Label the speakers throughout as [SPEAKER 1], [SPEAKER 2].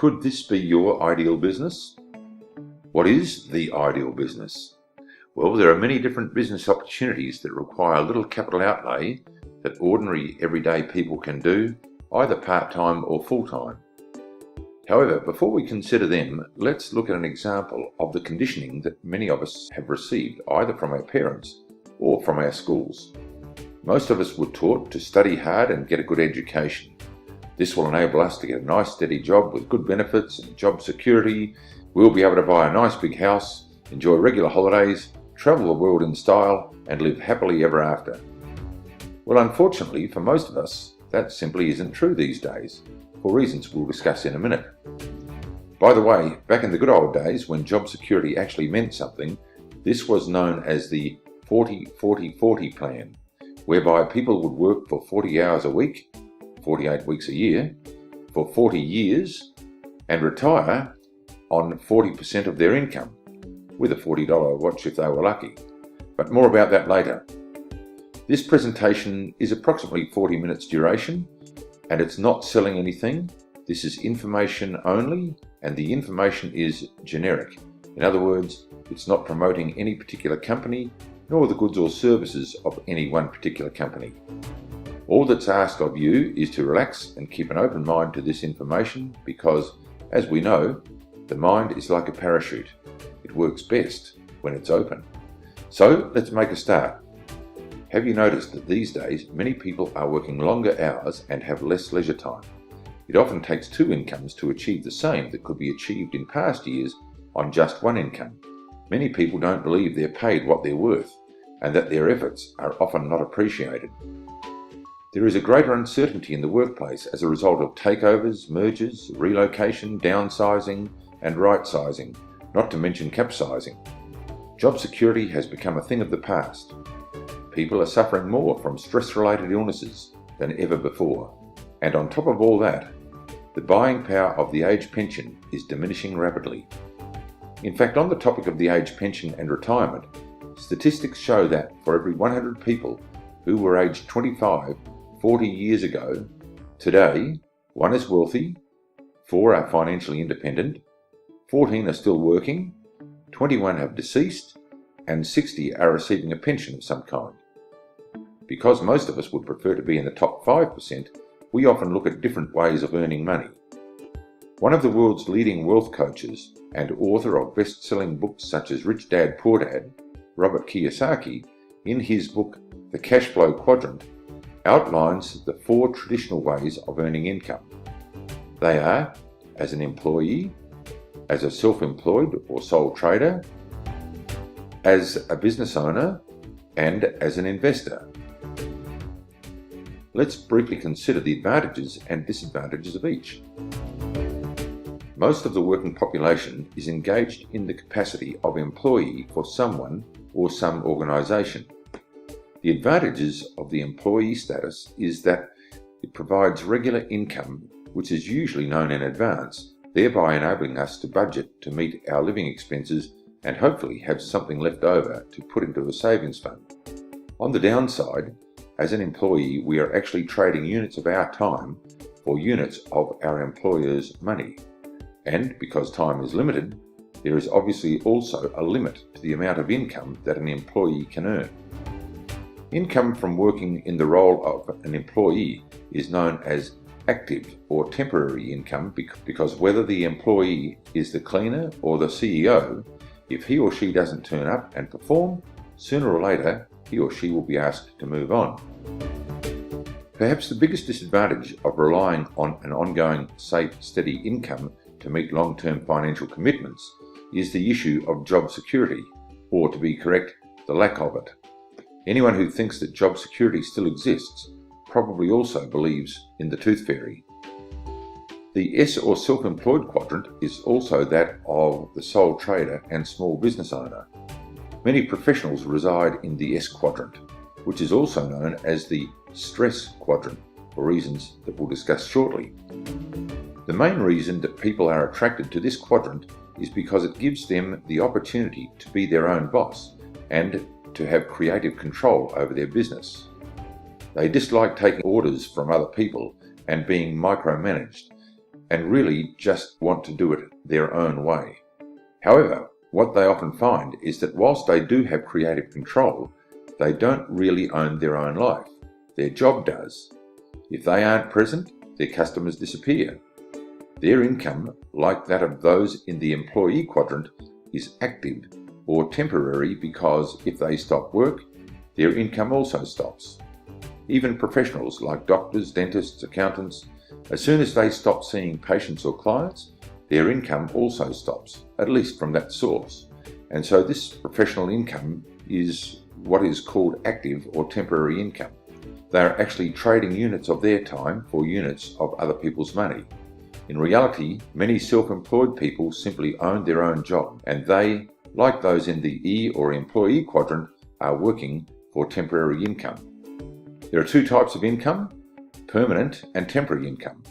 [SPEAKER 1] Could this be your ideal business? What is the ideal business? Well, there are many different business opportunities that require little capital outlay that ordinary everyday people can do, either part-time or full-time. However, before we consider them, let's look at an example of the conditioning that many of us have received either from our parents or from our schools. Most of us were taught to study hard and get a good education. This will enable us to get a nice steady job with good benefits and job security. We'll be able to buy a nice big house, enjoy regular holidays, travel the world in style, and live happily ever after. Well, unfortunately for most of us, that simply isn't true these days, for reasons we'll discuss in a minute. By the way, back in the good old days when job security actually meant something, this was known as the 40-40-40 plan, whereby people would work for 40 hours a week, 48 weeks a year, for 40 years, and retire on 40% of their income, with a $40 watch if they were lucky. But more about that later. This presentation is approximately 40 minutes duration, and it's not selling anything. This is information only, and the information is generic. In other words, it's not promoting any particular company, nor the goods or services of any one particular company. All that's asked of you is to relax and keep an open mind to this information because, as we know, the mind is like a parachute. It works best when it's open. So let's make a start. Have you noticed that these days many people are working longer hours and have less leisure time? It often takes two incomes to achieve the same that could be achieved in past years on just one income. Many people don't believe they're paid what they're worth and that their efforts are often not appreciated. There is a greater uncertainty in the workplace as a result of takeovers, mergers, relocation, downsizing, and right-sizing, not to mention capsizing. Job security has become a thing of the past. People are suffering more from stress-related illnesses than ever before. And on top of all that, the buying power of the age pension is diminishing rapidly. In fact, on the topic of the age pension and retirement, statistics show that for every 100 people who were aged 25 40 years ago, today, 1 is wealthy, 4 are financially independent, 14 are still working, 21 have deceased, and 60 are receiving a pension of some kind. Because most of us would prefer to be in the top 5%, we often look at different ways of earning money. One of the world's leading wealth coaches and author of best-selling books such as Rich Dad, Poor Dad, Robert Kiyosaki, in his book The Cash Flow Quadrant, outlines the 4 traditional ways of earning income. They are as an employee, as a self-employed or sole trader, as a business owner, and as an investor. Let's briefly consider the advantages and disadvantages of each. Most of the working population is engaged in the capacity of employee for someone or some organisation. The advantages of the employee status is that it provides regular income, which is usually known in advance, thereby enabling us to budget to meet our living expenses and hopefully have something left over to put into a savings fund. On the downside, as an employee, we are actually trading units of our time for units of our employer's money. And because time is limited, there is obviously also a limit to the amount of income that an employee can earn. Income from working in the role of an employee is known as active or temporary income because whether the employee is the cleaner or the CEO, if he or she doesn't turn up and perform, sooner or later he or she will be asked to move on. Perhaps the biggest disadvantage of relying on an ongoing, safe, steady income to meet long-term financial commitments is the issue of job security, or to be correct, the lack of it. Anyone who thinks that job security still exists probably also believes in the tooth fairy. The S or self-employed quadrant is also that of the sole trader and small business owner. Many professionals reside in the S quadrant, which is also known as the stress quadrant, for reasons that we'll discuss shortly. The main reason that people are attracted to this quadrant is because it gives them the opportunity to be their own boss and to have creative control over their business. They dislike taking orders from other people and being micromanaged. and really just want to do it their own way. However, what they often find is that whilst they do have creative control, they don't really own their own life. Their job does. If they aren't present, their customers disappear. Their income, like that of those in the employee quadrant, is active or temporary because if they stop work, their income also stops. Even professionals like doctors, dentists, accountants, as soon as they stop seeing patients or clients, their income also stops, at least from that source. And so this professional income is what is called active or temporary income. They are actually trading units of their time for units of other people's money. In reality, many self-employed people simply own their own job, and they, like those in the E or employee quadrant, are working for temporary income. There are two types of income: permanent and temporary income.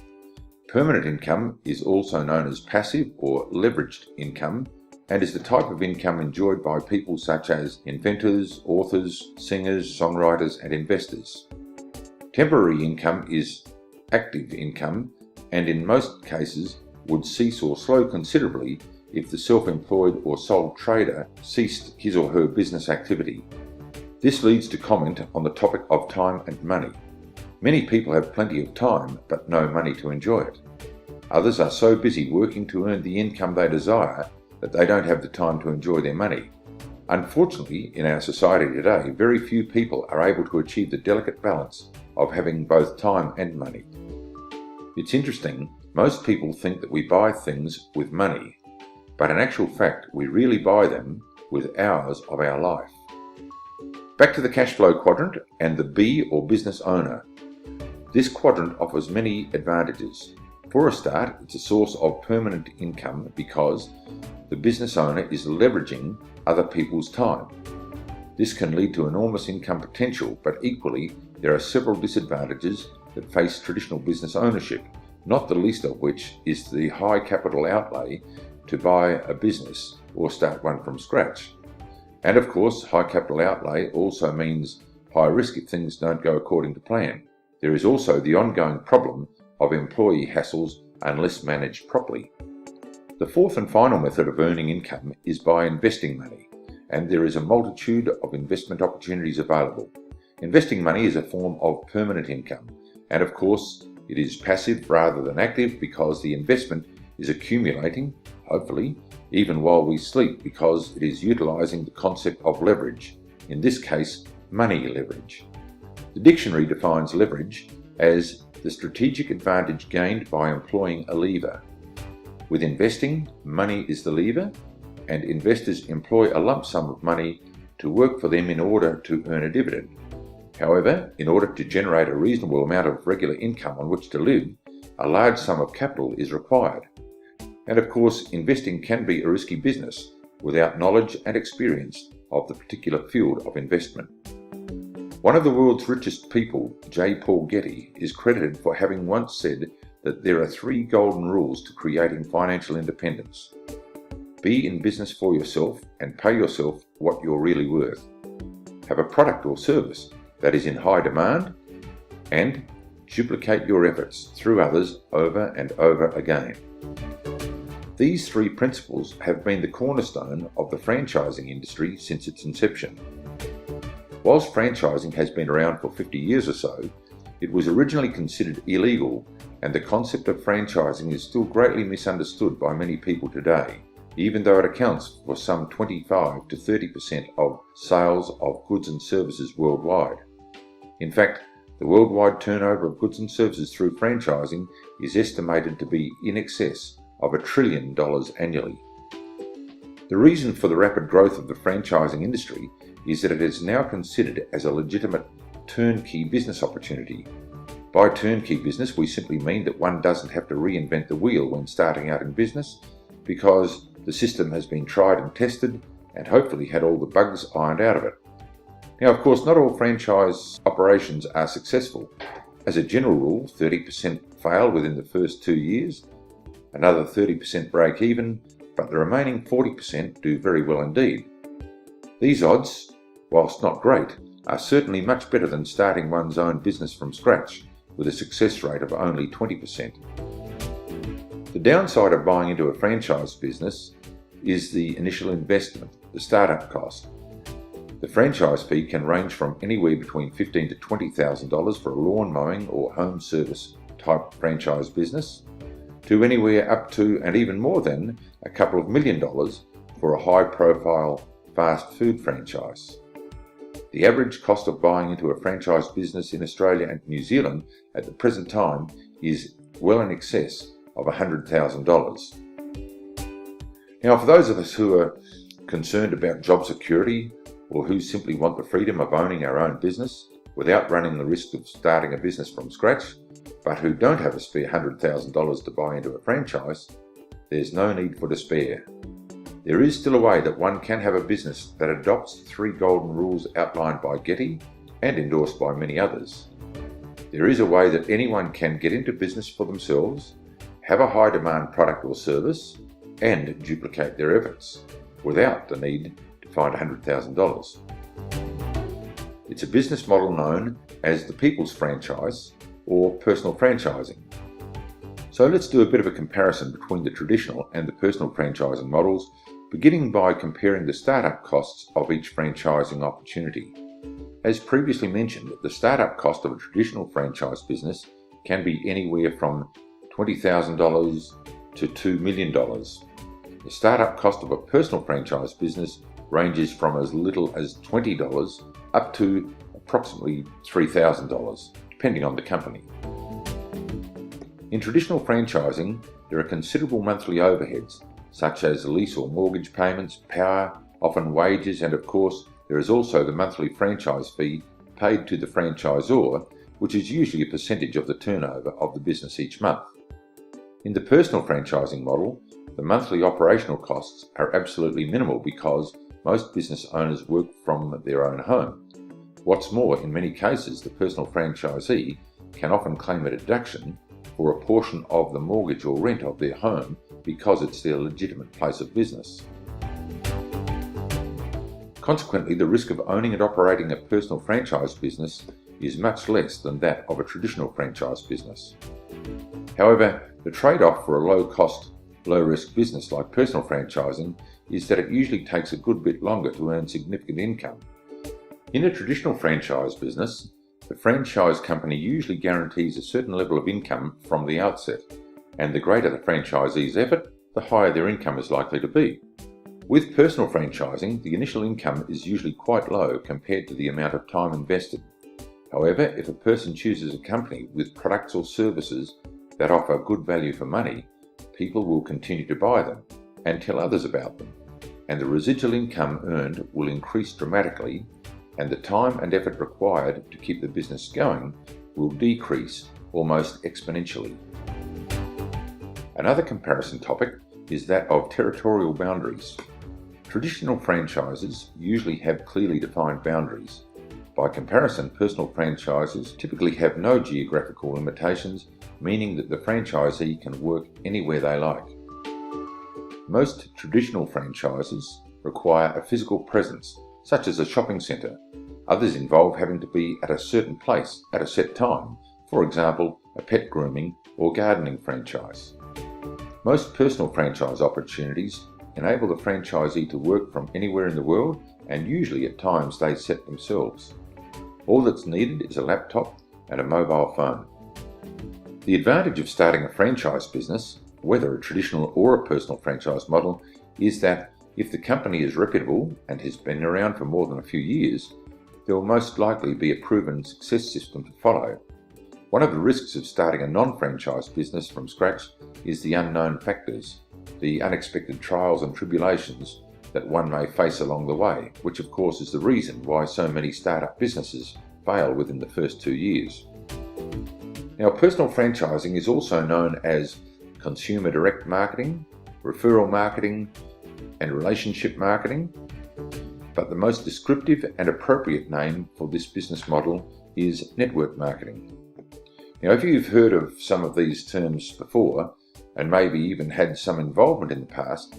[SPEAKER 1] Permanent income is also known as passive or leveraged income and is the type of income enjoyed by people such as inventors, authors, singers, songwriters, and investors. Temporary income is active income and in most cases would cease or slow considerably if the self-employed or sole trader ceased his or her business activity. This leads to comment on the topic of time and money. Many people have plenty of time but no money to enjoy it. Others are so busy working to earn the income they desire that they don't have the time to enjoy their money. Unfortunately, in our society today, very few people are able to achieve the delicate balance of having both time and money. It's interesting, most people think that we buy things with money, but in actual fact, we really buy them with hours of our life. Back to the cash flow quadrant and the B or business owner. This quadrant offers many advantages. For a start, it's a source of permanent income because the business owner is leveraging other people's time. This can lead to enormous income potential, but equally, there are several disadvantages that face traditional business ownership, not the least of which is the high capital outlay to buy a business or start one from scratch. And of course, high capital outlay also means high risk if things don't go according to plan. There is also the ongoing problem of employee hassles unless managed properly. The fourth and final method of earning income is by investing money, and there is a multitude of investment opportunities available. Investing money is a form of permanent income, and of course, it is passive rather than active because the investment is accumulating, hopefully, even while we sleep because it is utilizing the concept of leverage, in this case, money leverage. The dictionary defines leverage as the strategic advantage gained by employing a lever. With investing, money is the lever, and investors employ a lump sum of money to work for them in order to earn a dividend. However, in order to generate a reasonable amount of regular income on which to live, a large sum of capital is required. And of course, investing can be a risky business without knowledge and experience of the particular field of investment. One of the world's richest people, J. Paul Getty, is credited for having once said that there are 3 golden rules to creating financial independence. Be in business for yourself and pay yourself what you're really worth. Have a product or service that is in high demand, and duplicate your efforts through others over and over again. These 3 principles have been the cornerstone of the franchising industry since its inception. Whilst franchising has been around for 50 years or so, it was originally considered illegal, and the concept of franchising is still greatly misunderstood by many people today, even though it accounts for some 25 to 30% of sales of goods and services worldwide. In fact, the worldwide turnover of goods and services through franchising is estimated to be in excess of $1 trillion annually. The reason for the rapid growth of the franchising industry is that it is now considered as a legitimate turnkey business opportunity. By turnkey business, we simply mean that one doesn't have to reinvent the wheel when starting out in business because the system has been tried and tested and hopefully had all the bugs ironed out of it. Now, of course, not all franchise operations are successful. As a general rule, 30% fail within the first 2 years, another 30% break even, but the remaining 40% do very well indeed. These odds, whilst not great, are certainly much better than starting one's own business from scratch with a success rate of only 20%. The downside of buying into a franchise business is the initial investment, the startup cost. The franchise fee can range from anywhere between $15,000 to $20,000 for a lawn mowing or home service type franchise business, to anywhere up to and even more than a couple of $1 million for a high-profile fast food franchise. The average cost of buying into a franchise business in Australia and New Zealand at the present time is well in excess of $100,000. Now, for those of us who are concerned about job security or who simply want the freedom of owning our own business without running the risk of starting a business from scratch, but who don't have a spare $100,000 to buy into a franchise, there's no need for despair. There is still a way that one can have a business that adopts the 3 golden rules outlined by Getty and endorsed by many others. There is a way that anyone can get into business for themselves, have a high demand product or service, and duplicate their efforts without the need to find $100,000. It's a business model known as the People's Franchise or personal franchising. So let's do a bit of a comparison between the traditional and the personal franchising models, beginning by comparing the startup costs of each franchising opportunity. As previously mentioned, the startup cost of a traditional franchise business can be anywhere from $20,000 to $2 million. The startup cost of a personal franchise business ranges from as little as $20 up to approximately $3,000, depending on the company. In traditional franchising, there are considerable monthly overheads, such as lease or mortgage payments, power, often wages, and of course, there is also the monthly franchise fee paid to the franchisor, which is usually a percentage of the turnover of the business each month. In the personal franchising model, the monthly operational costs are absolutely minimal because most business owners work from their own home. What's more, in many cases, the personal franchisee can often claim a deduction for a portion of the mortgage or rent of their home because it's their legitimate place of business. Consequently, the risk of owning and operating a personal franchise business is much less than that of a traditional franchise business. However, the trade-off for a low-cost, low-risk business like personal franchising is that it usually takes a good bit longer to earn significant income. In a traditional franchise business, the franchise company usually guarantees a certain level of income from the outset, and the greater the franchisee's effort, the higher their income is likely to be. With personal franchising, the initial income is usually quite low compared to the amount of time invested. However, if a person chooses a company with products or services that offer good value for money, people will continue to buy them and tell others about them, and the residual income earned will increase dramatically, and the time and effort required to keep the business going will decrease almost exponentially. Another comparison topic is that of territorial boundaries. Traditional franchises usually have clearly defined boundaries. By comparison, personal franchises typically have no geographical limitations, meaning that the franchisee can work anywhere they like. Most traditional franchises require a physical presence, such as a shopping centre. Others involve having to be at a certain place at a set time, for example, a pet grooming or gardening franchise. Most personal franchise opportunities enable the franchisee to work from anywhere in the world, and usually at times they set themselves. All that's needed is a laptop and a mobile phone. The advantage of starting a franchise business, whether a traditional or a personal franchise model, is that if the company is reputable and has been around for more than a few years, there will most likely be a proven success system to follow. One of the risks of starting a non-franchise business from scratch is the unknown factors, the unexpected trials and tribulations that one may face along the way, which of course is the reason why so many startup businesses fail within the first 2 years. Now, personal franchising is also known as consumer direct marketing, referral marketing, and relationship marketing, but the most descriptive and appropriate name for this business model is network marketing. Now, if you've heard of some of these terms before, and maybe even had some involvement in the past,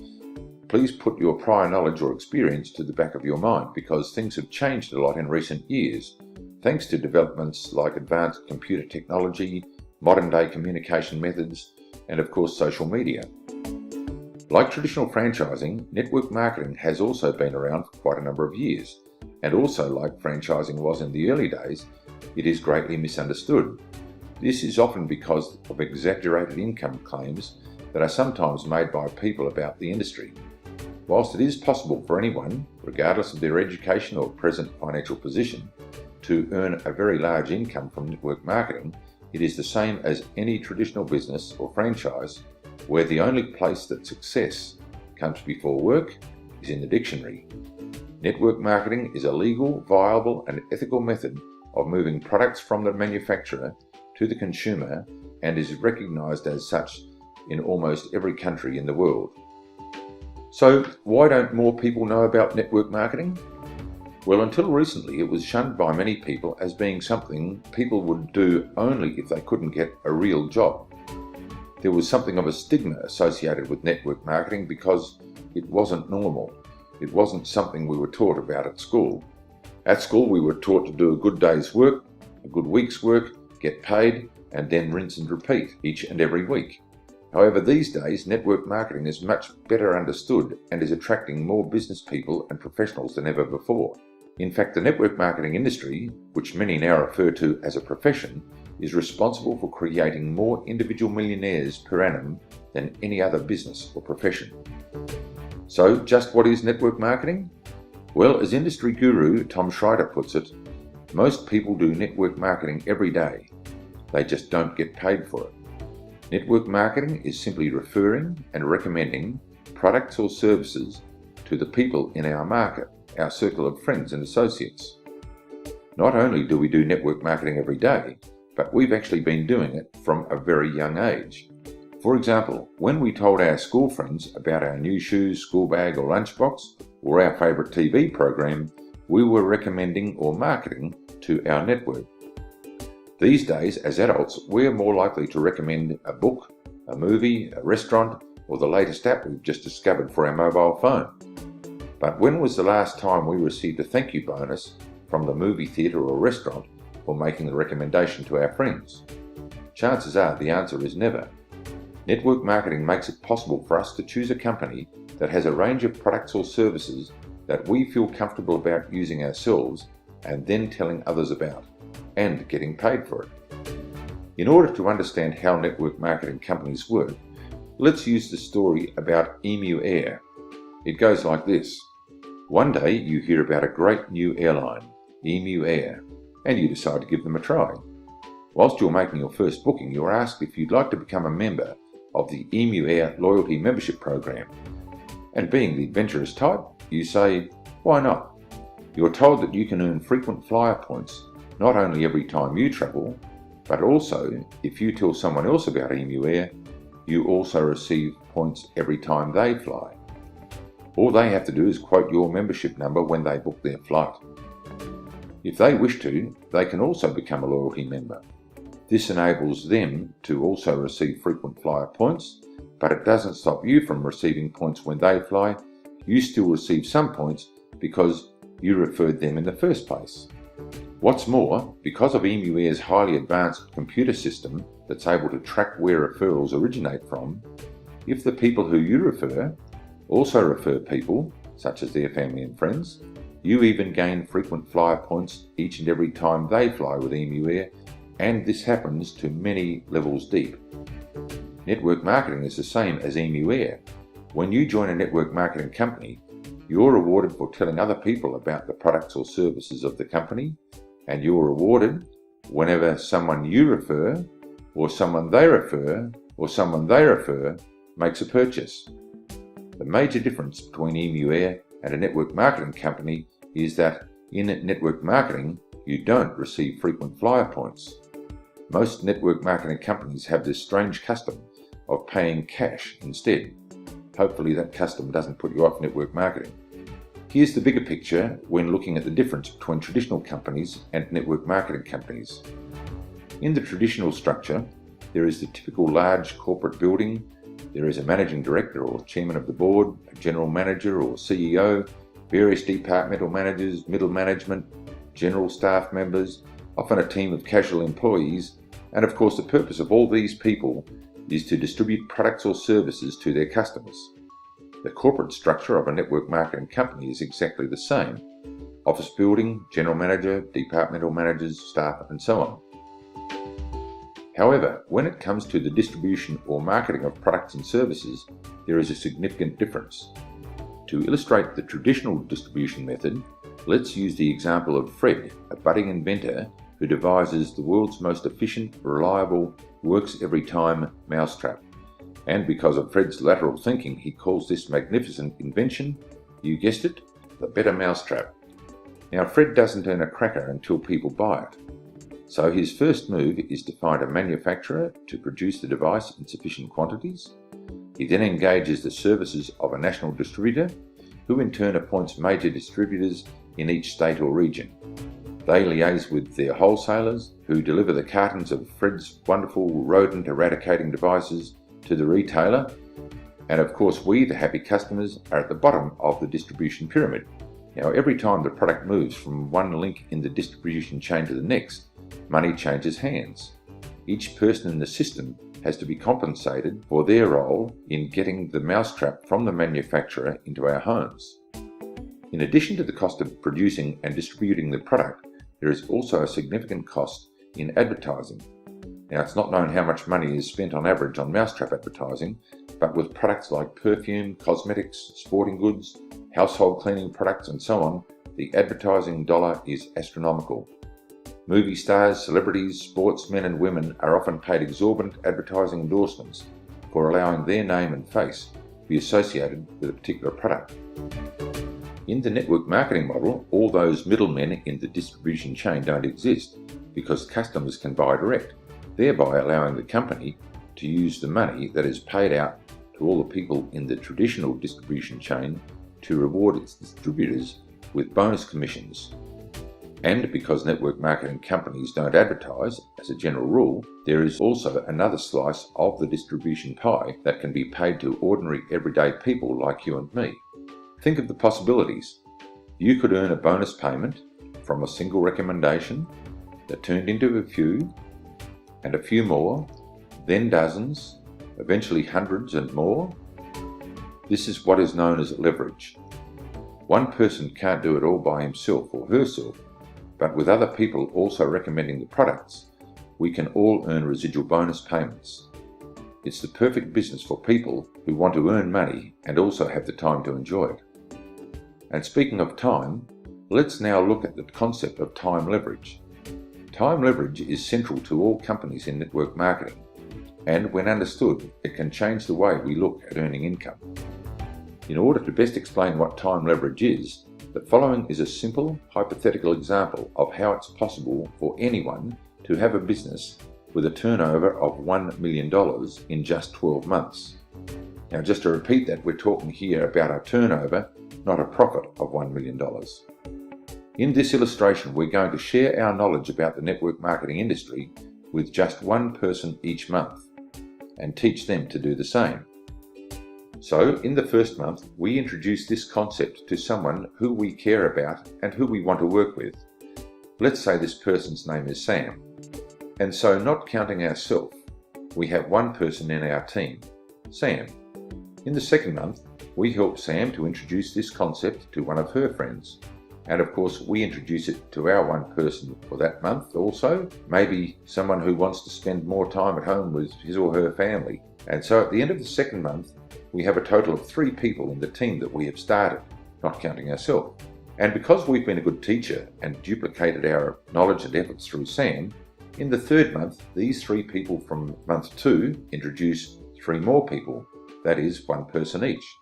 [SPEAKER 1] please put your prior knowledge or experience to the back of your mind, because things have changed a lot in recent years, thanks to developments like advanced computer technology, modern day communication methods, and of course social media. Like traditional franchising, network marketing has also been around for quite a number of years, and also like franchising was in the early days, it is greatly misunderstood. This is often because of exaggerated income claims that are sometimes made by people about the industry. Whilst it is possible for anyone, regardless of their education or present financial position, to earn a very large income from network marketing, it is the same as any traditional business or franchise, where the only place that success comes before work is in the dictionary. Network marketing is a legal, viable and ethical method of moving products from the manufacturer to the consumer and is recognised as such in almost every country in the world. So why don't more people know about network marketing? Well, until recently it was shunned by many people as being something people would do only if they couldn't get a real job. There was something of a stigma associated with network marketing because it wasn't normal. It wasn't something we were taught about at school. At school we were taught to do a good day's work, a good week's work, get paid, and then rinse and repeat each and every week. However, these days network marketing is much better understood and is attracting more business people and professionals than ever before. In fact, the network marketing industry, which many now refer to as a profession, is responsible for creating more individual millionaires per annum than any other business or profession. So, just what is network marketing? Well, as industry guru Tom Schreiter puts it, most people do network marketing every day. They just don't get paid for it. Network marketing is simply referring and recommending products or services to the people in our market, our circle of friends and associates. Not only do we do network marketing every day, but we've actually been doing it from a very young age. For example, when we told our school friends about our new shoes, school bag or lunchbox, or our favourite TV program, we were recommending or marketing to our network. These days, as adults, we're more likely to recommend a book, a movie, a restaurant, or the latest app we've just discovered for our mobile phone. But when was the last time we received a thank you bonus from the movie theatre or restaurant for making the recommendation to our friends? Chances are the answer is never. Network marketing makes it possible for us to choose a company that has a range of products or services that we feel comfortable about using ourselves and then telling others about, and getting paid for it. In order to understand how network marketing companies work, let's use the story about Emu Air. It goes like this. One day you hear about a great new airline, Emu Air, and you decide to give them a try. Whilst you're making your first booking, you're asked if you'd like to become a member of the Emu Air Loyalty Membership Program. And being the adventurous type, you say, why not? You're told that you can earn frequent flyer points not only every time you travel, but also if you tell someone else about Emu Air, you also receive points every time they fly. All they have to do is quote your membership number when they book their flight. If they wish to, they can also become a loyalty member. This enables them to also receive frequent flyer points, but it doesn't stop you from receiving points when they fly. You still receive some points because you referred them in the first place. What's more, because of Emu Air's highly advanced computer system that's able to track where referrals originate from, if the people who you refer also refer people, such as their family and friends, you even gain frequent flyer points each and every time they fly with Emu Air, and this happens to many levels deep. Network marketing is the same as Emu Air. When you join a network marketing company, you're rewarded for telling other people about the products or services of the company, and you're rewarded whenever someone you refer, or someone they refer, or someone they refer makes a purchase. The major difference between Emu Air and a network marketing company is that in network marketing, you don't receive frequent flyer points. Most network marketing companies have this strange custom of paying cash instead. Hopefully that custom doesn't put you off network marketing. Here's the bigger picture when looking at the difference between traditional companies and network marketing companies. In the traditional structure, there is the typical large corporate building. There is a managing director or chairman of the board, a general manager or CEO, various departmental managers, middle management, general staff members, often a team of casual employees, and of course the purpose of all these people is to distribute products or services to their customers. The corporate structure of a network marketing company is exactly the same. Office building, general manager, departmental managers, staff, and so on. However, when it comes to the distribution or marketing of products and services, there is a significant difference. To illustrate the traditional distribution method, let's use the example of Fred, a budding inventor who devises the world's most efficient, reliable, works every time mousetrap. And because of Fred's lateral thinking, he calls this magnificent invention, you guessed it, the better mousetrap. Now, Fred doesn't earn a cracker until people buy it. So his first move is to find a manufacturer to produce the device in sufficient quantities. He then engages the services of a national distributor, who in turn appoints major distributors in each state or region. They liaise with their wholesalers, who deliver the cartons of Fred's wonderful rodent eradicating devices to the retailer. And of course, we, the happy customers, are at the bottom of the distribution pyramid. Now, every time the product moves from one link in the distribution chain to the next, money changes hands. Each person in the system has to be compensated for their role in getting the mousetrap from the manufacturer into our homes. In addition to the cost of producing and distributing the product, there is also a significant cost in advertising. Now, it's not known how much money is spent on average on mousetrap advertising, but with products like perfume, cosmetics, sporting goods, household cleaning products, and so on, the advertising dollar is astronomical. Movie stars, celebrities, sportsmen and women are often paid exorbitant advertising endorsements for allowing their name and face to be associated with a particular product. In the network marketing model, all those middlemen in the distribution chain don't exist because customers can buy direct, thereby allowing the company to use the money that is paid out to all the people in the traditional distribution chain to reward its distributors with bonus commissions. And because network marketing companies don't advertise, as a general rule, there is also another slice of the distribution pie that can be paid to ordinary everyday people like you and me. Think of the possibilities. You could earn a bonus payment from a single recommendation that turned into a few, and a few more, then dozens, eventually hundreds and more. This is what is known as leverage. One person can't do it all by himself or herself, but with other people also recommending the products, we can all earn residual bonus payments. It's the perfect business for people who want to earn money and also have the time to enjoy it. And speaking of time, let's now look at the concept of time leverage. Time leverage is central to all companies in network marketing, and when understood, it can change the way we look at earning income. In order to best explain what time leverage is, the following is a simple, hypothetical example of how it's possible for anyone to have a business with a turnover of $1 million in just 12 months. Now, just to repeat that, we're talking here about a turnover, not a profit of $1 million. In this illustration, we're going to share our knowledge about the network marketing industry with just one person each month and teach them to do the same. So, in the first month, we introduce this concept to someone who we care about and who we want to work with. Let's say this person's name is Sam. And so, not counting ourselves, we have one person in our team, Sam. In the second month, we help Sam to introduce this concept to one of her friends. And of course, we introduce it to our one person for that month also, maybe someone who wants to spend more time at home with his or her family. And so at the end of the second month, we have a total of 3 people in the team that we have started, not counting ourselves. And because we've been a good teacher and duplicated our knowledge and efforts through Sam, in the third month, these 3 people from month 2 introduce 3 more people, that is, 1 person each.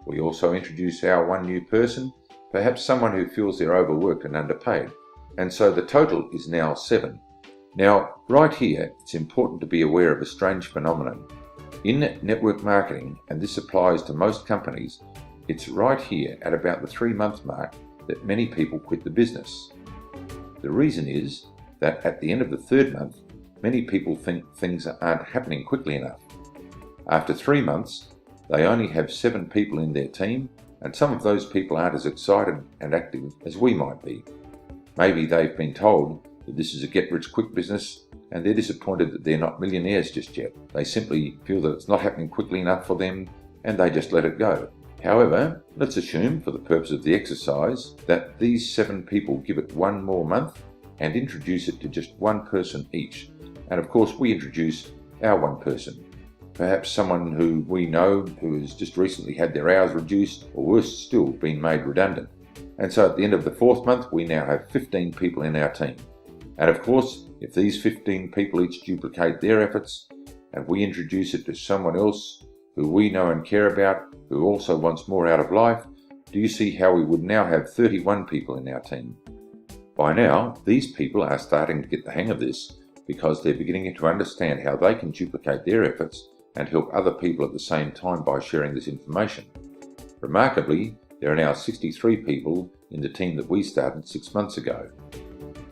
[SPEAKER 1] We also introduce our 1 new person, perhaps someone who feels they're overworked and underpaid, and so the total is now 7. Now, right here, it's important to be aware of a strange phenomenon. In network marketing, and this applies to most companies, it's right here at about the 3-month mark that many people quit the business. The reason is that at the end of the 3rd month, many people think things aren't happening quickly enough. After 3 months, they only have 7 people in their team, and some of those people aren't as excited and active as we might be. Maybe they've been told that this is a get-rich-quick business and they're disappointed that they're not millionaires just yet. They simply feel that it's not happening quickly enough for them, and they just let it go. However, let's assume, for the purpose of the exercise, that these 7 people give it one more month and introduce it to just one person each. And of course, we introduce our one person. Perhaps someone who we know who has just recently had their hours reduced, or worse still, been made redundant. And so at the end of the 4th month, we now have 15 people in our team. And of course, if these 15 people each duplicate their efforts, and we introduce it to someone else who we know and care about, who also wants more out of life, do you see how we would now have 31 people in our team? By now, these people are starting to get the hang of this because they're beginning to understand how they can duplicate their efforts and help other people at the same time by sharing this information. Remarkably, there are now 63 people in the team that we started 6 months ago.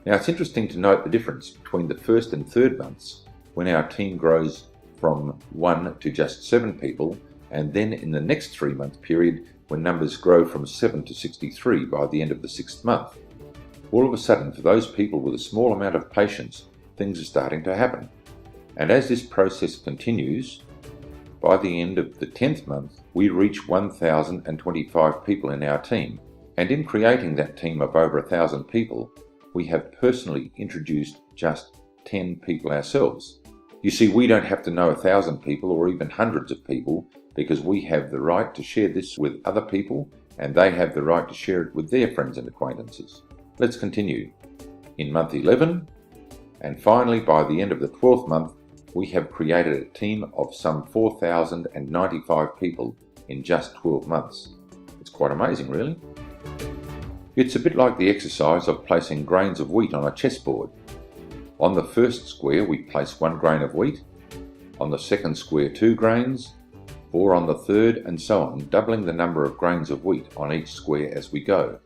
[SPEAKER 1] Now, it's interesting to note the difference between the 1st and 3rd months when our team grows from 1 to just 7 people, and then in the next 3-month period when numbers grow from 7 to 63 by the end of the 6th month. All of a sudden, for those people with a small amount of patience, things are starting to happen. And as this process continues, by the end of the 10th month, we reach 1,025 people in our team. And in creating that team of over 1,000 people, we have personally introduced just 10 people ourselves. You see, we don't have to know 1,000 people or even hundreds of people because we have the right to share this with other people and they have the right to share it with their friends and acquaintances. Let's continue. In month 11, and finally by the end of the 12th month, we have created a team of some 4,095 people in just 12 months. It's quite amazing, really. It's a bit like the exercise of placing grains of wheat on a chessboard. On the first square, we place 1 grain of wheat. On the second square, 2 grains. 4 on the third, and so on, doubling the number of grains of wheat on each square as we go.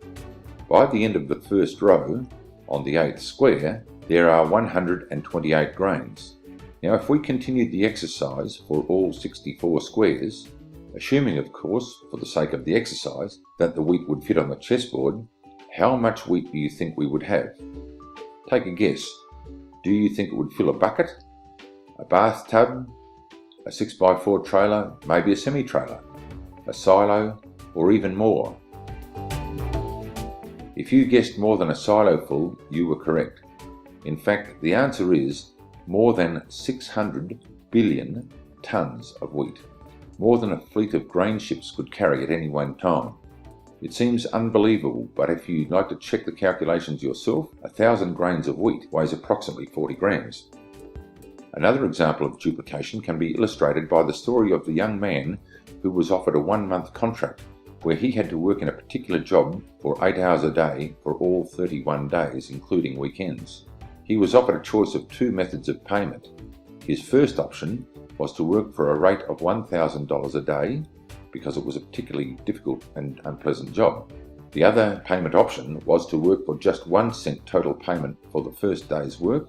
[SPEAKER 1] By the end of the first row, on the 8th square, there are 128 grains. Now, if we continued the exercise for all 64 squares, assuming, of course, for the sake of the exercise, that the wheat would fit on the chessboard, how much wheat do you think we would have? Take a guess. Do you think it would fill a bucket, a bathtub, a 6x4 trailer, maybe a semi-trailer, a silo, or even more? If you guessed more than a silo full, you were correct. In fact, the answer is more than 600 billion tonnes of wheat, more than a fleet of grain ships could carry at any one time. It seems unbelievable, but if you'd like to check the calculations yourself, 1,000 grains of wheat weighs approximately 40 grams. Another example of duplication can be illustrated by the story of the young man who was offered a 1-month contract where he had to work in a particular job for 8 hours a day for all 31 days, including weekends. He was offered a choice of 2 methods of payment. His first option was to work for a rate of $1,000 a day, because it was a particularly difficult and unpleasant job. The other payment option was to work for just 1 cent total payment for the first day's work,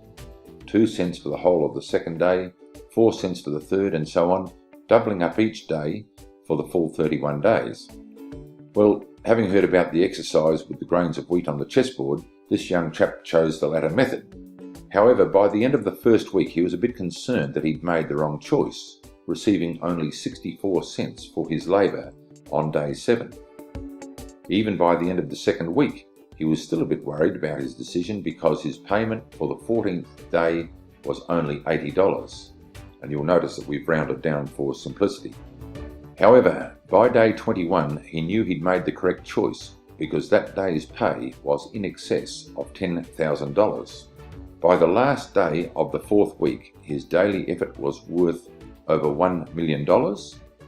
[SPEAKER 1] 2 cents for the whole of the second day, 4 cents for the third, and so on, doubling up each day for the full 31 days. Well, having heard about the exercise with the grains of wheat on the chessboard, this young chap chose the latter method. However, by the end of the first week, he was a bit concerned that he'd made the wrong choice, receiving only 64 cents for his labour on day 7. Even by the end of the second week, he was still a bit worried about his decision because his payment for the 14th day was only $80. And you'll notice that we've rounded down for simplicity. However, by day 21, he knew he'd made the correct choice because that day's pay was in excess of $10,000. By the last day of the 4th week, his daily effort was worth over $1 million,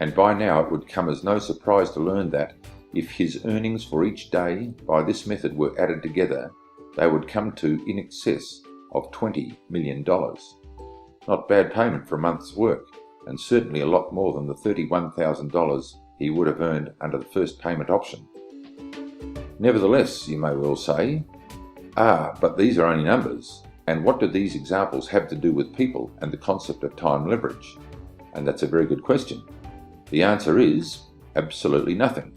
[SPEAKER 1] and by now it would come as no surprise to learn that if his earnings for each day by this method were added together, they would come to in excess of $20 million. Not bad payment for a month's work, and certainly a lot more than the $31,000 he would have earned under the first payment option. Nevertheless, you may well say, but these are only numbers, and what do these examples have to do with people and the concept of time leverage? And that's a very good question. The answer is absolutely nothing.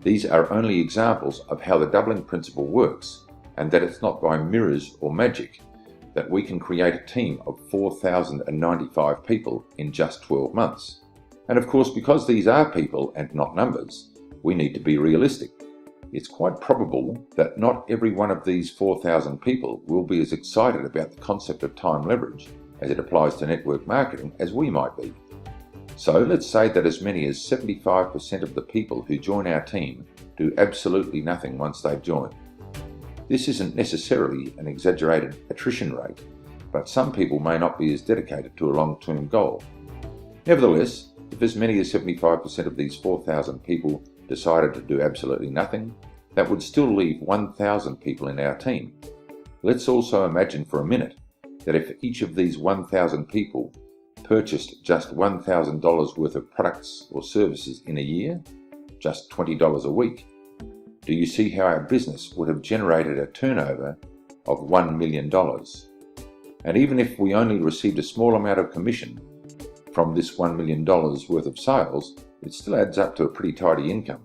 [SPEAKER 1] These are only examples of how the doubling principle works, and that it's not by mirrors or magic that we can create a team of 4,095 people in just 12 months. And of course, because these are people and not numbers, we need to be realistic. It's quite probable that not every one of these 4,000 people will be as excited about the concept of time leverage as it applies to network marketing as we might be. So let's say that as many as 75% of the people who join our team do absolutely nothing once they've joined. This isn't necessarily an exaggerated attrition rate, but some people may not be as dedicated to a long-term goal. Nevertheless, if as many as 75% of these 4,000 people decided to do absolutely nothing, that would still leave 1,000 people in our team. Let's also imagine for a minute that if each of these 1,000 people purchased just $1,000 worth of products or services in a year, just $20 a week, do you see how our business would have generated a turnover of $1 million? And even if we only received a small amount of commission from this $1 million worth of sales, it still adds up to a pretty tidy income.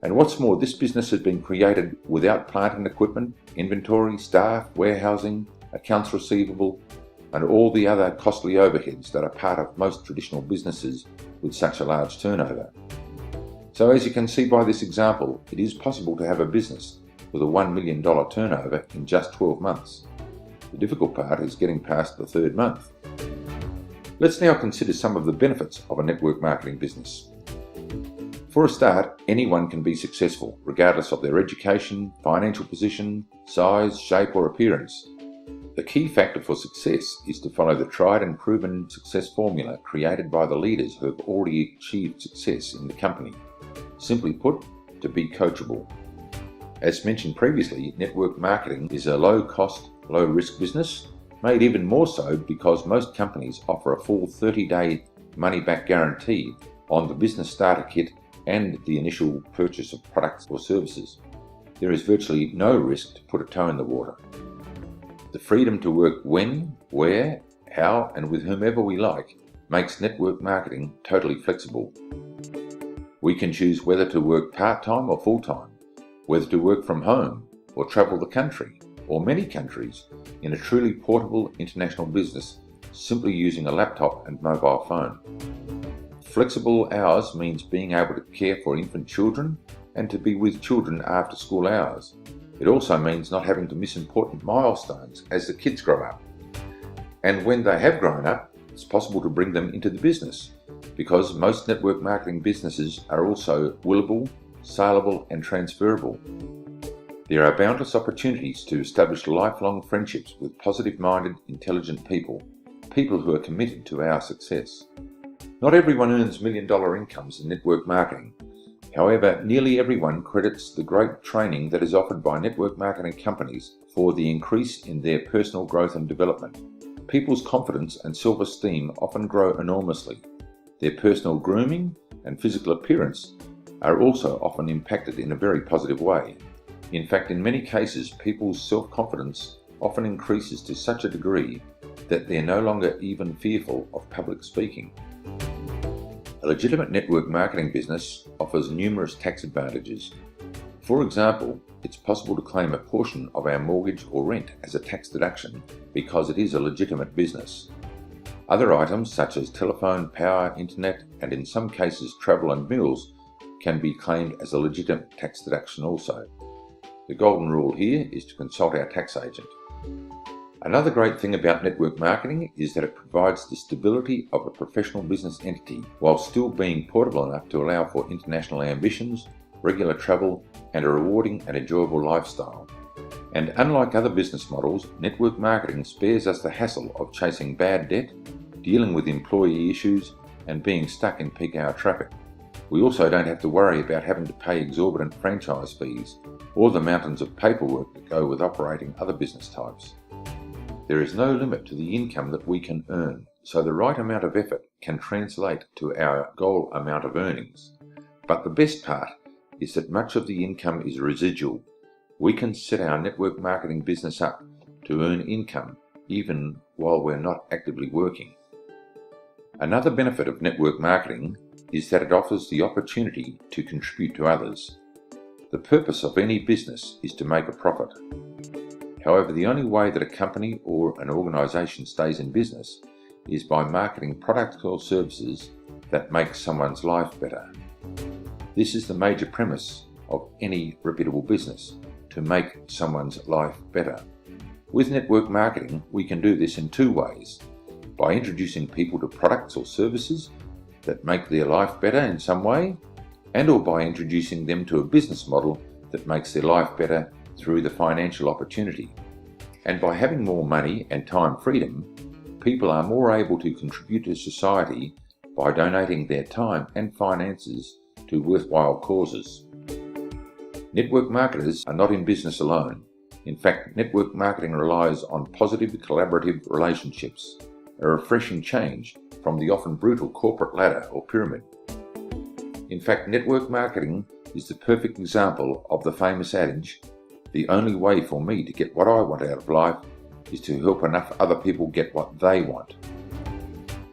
[SPEAKER 1] And what's more, this business has been created without plant and equipment, inventory, staff, warehousing, accounts receivable, and all the other costly overheads that are part of most traditional businesses with such a large turnover. So as you can see by this example, it is possible to have a business with a $1 million turnover in just 12 months. The difficult part is getting past the third month. Let's now consider some of the benefits of a network marketing business. For a start, anyone can be successful, regardless of their education, financial position, size, shape, or appearance. The key factor for success is to follow the tried and proven success formula created by the leaders who have already achieved success in the company. Simply put, to be coachable. As mentioned previously, network marketing is a low-cost, low-risk business, made even more so because most companies offer a full 30-day money-back guarantee on the business starter kit and the initial purchase of products or services. There is virtually no risk to put a toe in the water. The freedom to work when, where, how, and with whomever we like makes network marketing totally flexible. We can choose whether to work part-time or full-time, whether to work from home or travel the country or many countries in a truly portable international business simply using a laptop and mobile phone. Flexible hours means being able to care for infant children and to be with children after school hours. It also means not having to miss important milestones as the kids grow up. And when they have grown up, it's possible to bring them into the business because most network marketing businesses are also willable, saleable, and transferable. There are boundless opportunities to establish lifelong friendships with positive-minded, intelligent people who are committed to our success. Not everyone earns million-dollar incomes in network marketing. However, nearly everyone credits the great training that is offered by network marketing companies for the increase in their personal growth and development. People's confidence and self-esteem often grow enormously. Their personal grooming and physical appearance are also often impacted in a very positive way. In fact, in many cases, people's self-confidence often increases to such a degree that they're no longer even fearful of public speaking. A legitimate network marketing business offers numerous tax advantages. For example, it's possible to claim a portion of our mortgage or rent as a tax deduction because it is a legitimate business. Other items such as telephone, power, internet, and in some cases travel and meals can be claimed as a legitimate tax deduction also. The golden rule here is to consult our tax agent. Another great thing about network marketing is that it provides the stability of a professional business entity while still being portable enough to allow for international ambitions, regular travel, and a rewarding and enjoyable lifestyle. And unlike other business models, network marketing spares us the hassle of chasing bad debt, dealing with employee issues, and being stuck in peak hour traffic. We also don't have to worry about having to pay exorbitant franchise fees or the mountains of paperwork that go with operating other business types. There is no limit to the income that we can earn, so the right amount of effort can translate to our goal amount of earnings. But the best part is that much of the income is residual. We can set our network marketing business up to earn income even while we're not actively working. Another benefit of network marketing is that it offers the opportunity to contribute to others. The purpose of any business is to make a profit. However, the only way that a company or an organisation stays in business is by marketing products or services that make someone's life better. This is the major premise of any reputable business, to make someone's life better. With network marketing, we can do this in two ways: by introducing people to products or services that make their life better in some way, and or by introducing them to a business model that makes their life better through the financial opportunity. And by having more money and time freedom, people are more able to contribute to society by donating their time and finances to worthwhile causes. Network marketers are not in business alone. In fact, network marketing relies on positive collaborative relationships, a refreshing change from the often brutal corporate ladder or pyramid. In fact, network marketing is the perfect example of the famous adage, "The only way for me to get what I want out of life is to help enough other people get what they want."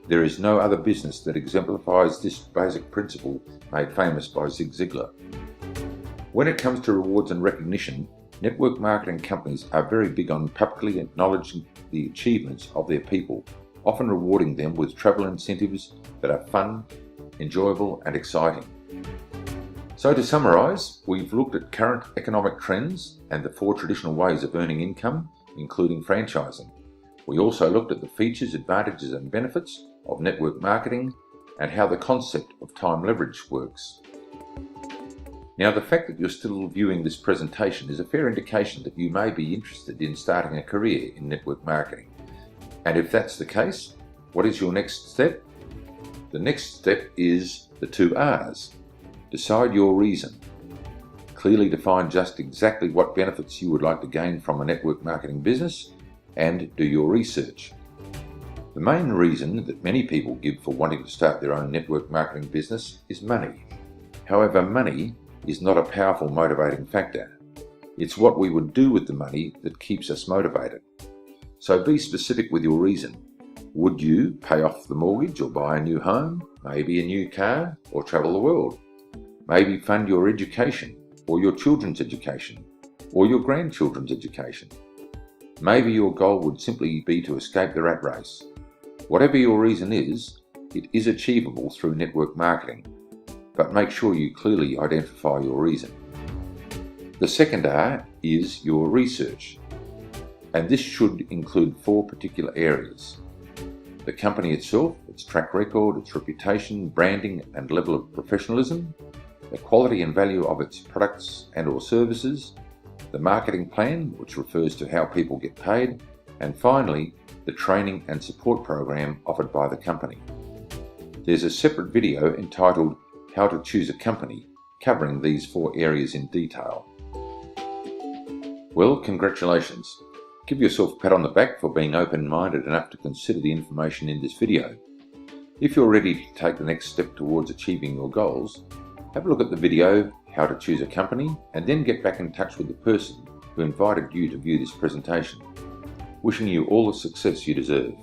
[SPEAKER 1] There is no other business that exemplifies this basic principle made famous by Zig Ziglar. When it comes to rewards and recognition, network marketing companies are very big on publicly acknowledging the achievements of their people, often rewarding them with travel incentives that are fun, enjoyable and exciting. So to summarise, we've looked at current economic trends and the 4 traditional ways of earning income, including franchising. We also looked at the features, advantages and benefits of network marketing and how the concept of time leverage works. Now, the fact that you're still viewing this presentation is a fair indication that you may be interested in starting a career in network marketing. And if that's the case, what is your next step? The next step is the 2 R's. Decide your reason. Clearly define just exactly what benefits you would like to gain from a network marketing business, and do your research. The main reason that many people give for wanting to start their own network marketing business is money. However, money is not a powerful motivating factor. It's what we would do with the money that keeps us motivated. So be specific with your reason. Would you pay off the mortgage or buy a new home, maybe a new car, or travel the world? Maybe fund your education, or your children's education, or your grandchildren's education. Maybe your goal would simply be to escape the rat race. Whatever your reason is, it is achievable through network marketing, but make sure you clearly identify your reason. The second R is your research, and this should include 4 particular areas: the company itself, its track record, its reputation, branding and level of professionalism, the quality and value of its products and or services, the marketing plan, which refers to how people get paid, and finally, the training and support program offered by the company. There's a separate video entitled How to Choose a Company, covering these 4 areas in detail. Well, congratulations. Give yourself a pat on the back for being open-minded enough to consider the information in this video. If you're ready to take the next step towards achieving your goals, have a look at the video, How to Choose a Company, and then get back in touch with the person who invited you to view this presentation. Wishing you all the success you deserve.